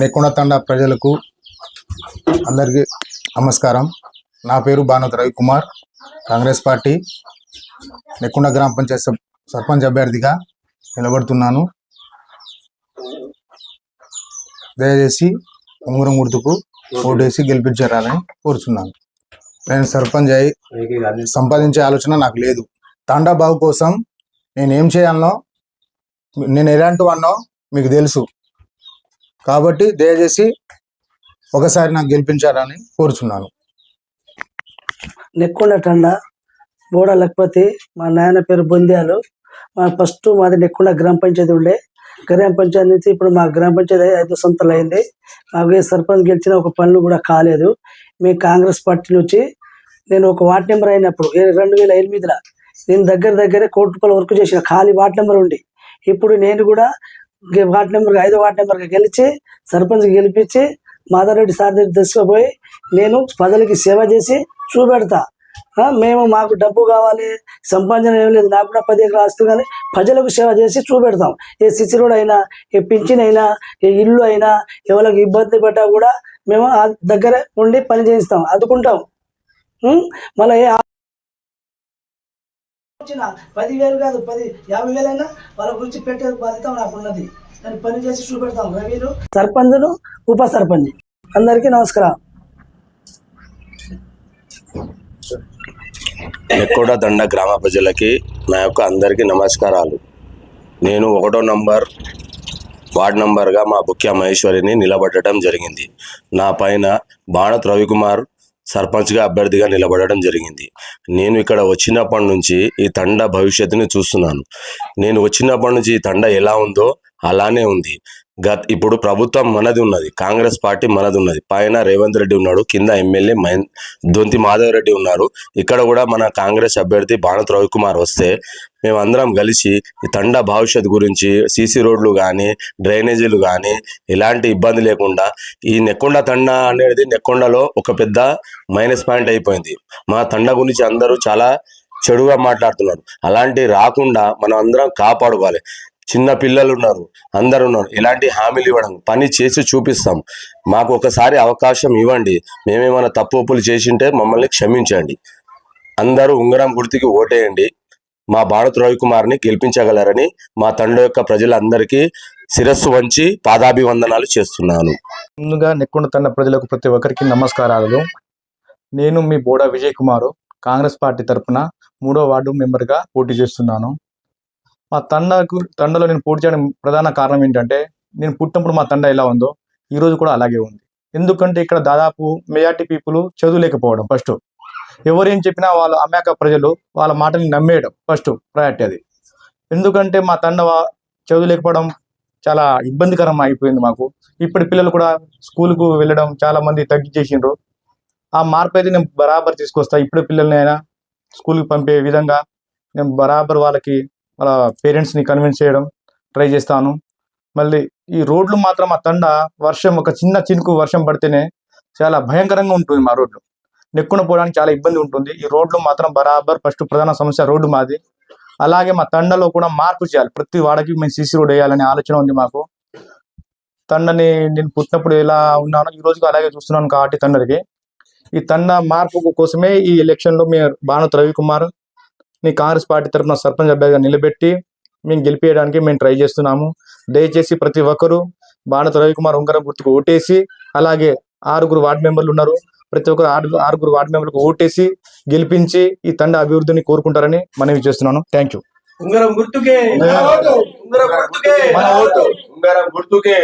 నెక్కొండ తండా ప్రజలకు అందరికీ నమస్కారం. నా పేరు భానుత రవికుమార్. కాంగ్రెస్ పార్టీ నెక్కొండ గ్రామ పంచాయతీ సర్పంచ్ అభ్యర్థిగా నిలబడుతున్నాను. దయచేసి ఉంగరం గుర్తుకు ఓటేసి గెలిపించారని కోరుచున్నాను. నేను సర్పంచ్ అయి సంపాదించే ఆలోచన నాకు లేదు. తండా బాగు కోసం నేనేం చేయాలనో, నేను ఎలాంటి వాడినో మీకు తెలుసు. కాబట్టి దయచేసి ఒకసారి నాకు గెలిపించాలని కోరుచున్నాను. నెక్కొండ తండా బోడ లక్పతి. మా నాయన పేరు బొంద్యాలు. ఫస్ట్ మాది నెక్కొండ గ్రామ పంచాయతీ ఉండే. గ్రామ పంచాయతీ నుంచి ఇప్పుడు మా గ్రామ పంచాయతీ 5 సంవత్సరాలు అయింది. మాకు సర్పంచ్ గెలిచిన ఒక పనులు కూడా కాలేదు. మీ కాంగ్రెస్ పార్టీ నుంచి నేను ఒక వార్డ్ నెంబర్ అయినప్పుడు 2008లో నేను దగ్గరే కోటి రూపాయల వర్క్ చేసిన ఖాళీ వార్డ్ నెంబర్ ఉండి, ఇప్పుడు నేను కూడా వార్డ్ నెంబర్ 5వ వార్డ్ నెంబర్గా గెలిచి సర్పంచ్ గెలిపించి మాధవరెడ్డి సార్ దగ్గర తీసుకుపోయి నేను ప్రజలకి సేవ చేసి చూపెడతా. మేము మాకు డబ్బు కావాలి, సంపాదన ఏం లేదు, నాకు కూడా 10 ఎకరాలు ఆస్తి, కానీ ప్రజలకు సేవ చేసి చూపెడతాం. ఏ సిసి రోడ్ అయినా, ఏ పింఛన్ అయినా, ఏ ఇల్లు అయినా, ఎవరికి ఇబ్బంది పడ్డా కూడా మేము దగ్గర ఉండి పని చేయిస్తాం, అదుకుంటాం. మళ్ళీ 10,000 కాదు 50,000 అయినా వాళ్ళ గురించి పెట్టే బాధ్యత నాకున్నది. నేను పని చేసి చూపెడతాం. రవిలు సర్పంచ్ను, ఉప సర్పంచ్ అందరికీ నమస్కారం. నెక్కొండ తండా గ్రామ ప్రజలకి నా యొక్క అందరికీ నమస్కారాలు. నేను 1వ నంబర్ వార్డ్ నంబర్గా మా బుక్యా మహేశ్వరిని నిలబడటం జరిగింది. నా పైన భానుత రవికుమార్ సర్పంచ్గా అభ్యర్థిగా నిలబడడం జరిగింది. నేను ఇక్కడ వచ్చినప్పటి నుంచి ఈ తండా భవిష్యత్తుని చూస్తున్నాను. నేను వచ్చినప్పటి నుంచి ఈ తండా ఎలా ఉందో అలానే ఉంది. ఇప్పుడు ప్రభుత్వం మనది ఉన్నది, కాంగ్రెస్ పార్టీ మనది ఉన్నది. పైన రేవంత్ రెడ్డి ఉన్నాడు, కింద ఎమ్మెల్యే దొంతి మాధవరెడ్డి ఉన్నారు. ఇక్కడ కూడా మన కాంగ్రెస్ అభ్యర్థి భానుత రవికుమార్ వస్తే మేమందరం కలిసి ఈ తండా భవిష్యత్తు గురించి సీసీ రోడ్లు కానీ, డ్రైనేజీలు కానీ ఎలాంటి ఇబ్బంది లేకుండా, ఈ నెక్కొండ తండా అనేది నెక్కొండలో ఒక పెద్ద మైనస్ పాయింట్ అయిపోయింది. మా తండా గురించి అందరూ చాలా చెడుగా మాట్లాడుతున్నారు. అలాంటి రాకుండా మనం అందరం కాపాడుకోవాలి. చిన్న పిల్లలు ఉన్నారు, అందరు ఉన్నారు. ఇలాంటి హామీలు ఇవ్వడం, పని చేసి చూపిస్తాం. మాకు ఒకసారి అవకాశం ఇవ్వండి. మేమేమైనా తప్పులు చేసింటే మమ్మల్ని క్షమించండి. అందరూ ఉంగరం గుర్తుకి ఓటేయండి. మా భానుత రవికుమార్ని గెలిపించగలరని మా తండ్రి యొక్క ప్రజలందరికీ శిరస్సు వంచి పాదాభివందనాలు చేస్తున్నాను. ముందుగా నెక్కొండ తండ ప్రజలకు ప్రతి ఒక్కరికి నమస్కారాలు. నేను మీ బోడ విజయ్ కుమారు, కాంగ్రెస్ పార్టీ తరఫున 3వ వార్డు మెంబర్గా పోటీ చేస్తున్నాను. మా తండలో నేను పోటీ చేయడం ప్రధాన కారణం ఏంటంటే, నేను పుట్టినప్పుడు మా తండ ఎలా ఉందో ఈరోజు కూడా అలాగే ఉంది. ఎందుకంటే ఇక్కడ దాదాపు మెజార్టీ పీపుల్ చదువులేకపోవడం ఫస్ట్. ఎవరేం చెప్పినా వాళ్ళు అమాయక ప్రజలు వాళ్ళ మాటని నమ్మేయడం ఫస్ట్ ప్రయారిటీ అది. ఎందుకంటే మా తండ చదువులేకపోవడం చాలా ఇబ్బందికరం అయిపోయింది మాకు. ఇప్పటి పిల్లలు కూడా స్కూల్కు వెళ్ళడం చాలా మంది తగ్గించేసిండ్రు. ఆ మార్పు అయితే నేను బరాబర్ తీసుకొస్తా. ఇప్పుడు పిల్లల్ని అయినా స్కూల్కి పంపే విధంగా నేను బరాబర్ వాళ్ళకి వాళ్ళ పేరెంట్స్ని కన్విన్స్ చేయడం ట్రై చేస్తాను. మళ్ళీ ఈ రోడ్లు మాత్రం మా తండ వర్షం, ఒక చిన్న చినుకు వర్షం పడితేనే చాలా భయంకరంగా ఉంటుంది. మా రోడ్లు నెక్కున పోవడానికి చాలా ఇబ్బంది ఉంటుంది. ఈ రోడ్లు మాత్రం బరాబర్ ఫస్ట్ ప్రధాన సమస్య రోడ్డు మాది. అలాగే మా తండలో కూడా మార్పు చేయాలి. ప్రతి వాడకి మేము సీసీ రోడ్ వేయాలనే ఆలోచన ఉంది మాకు. తండని నేను పుట్టినప్పుడు ఎలా ఉన్నానో ఈ రోజుకి అలాగే చూస్తున్నాను. కాబట్టి తండకి ఈ తండ మార్పు కోసమే ఈ ఎలక్షన్లో మేము భానుత రవికుమార్ ని కాంగ్రెస్ పార్టీ తరఫున సర్పంచ్ అభ్యర్థిగా నిలబెట్టి మేము గెలిపేయడానికి మేము ట్రై చేస్తున్నాము. దయచేసి ప్రతి ఒక్కరూ భానుత రవికుమార్ ఉంగరం గుర్తుకు ఓటేసి, అలాగే 6 వార్డు మెంబర్లు ఉన్నారు, ప్రతి ఒక్కరు 6 వార్డు మెంబర్లకు ఓటేసి గెలిపించి ఈ తండ అభివృద్ధిని కోరుకుంటారని మనవి చేస్తున్నాను. Thank you. ఉంగరం గుర్తుకే, ఉంగరం గుర్తుకే, ఉంగరం గుర్తుకే.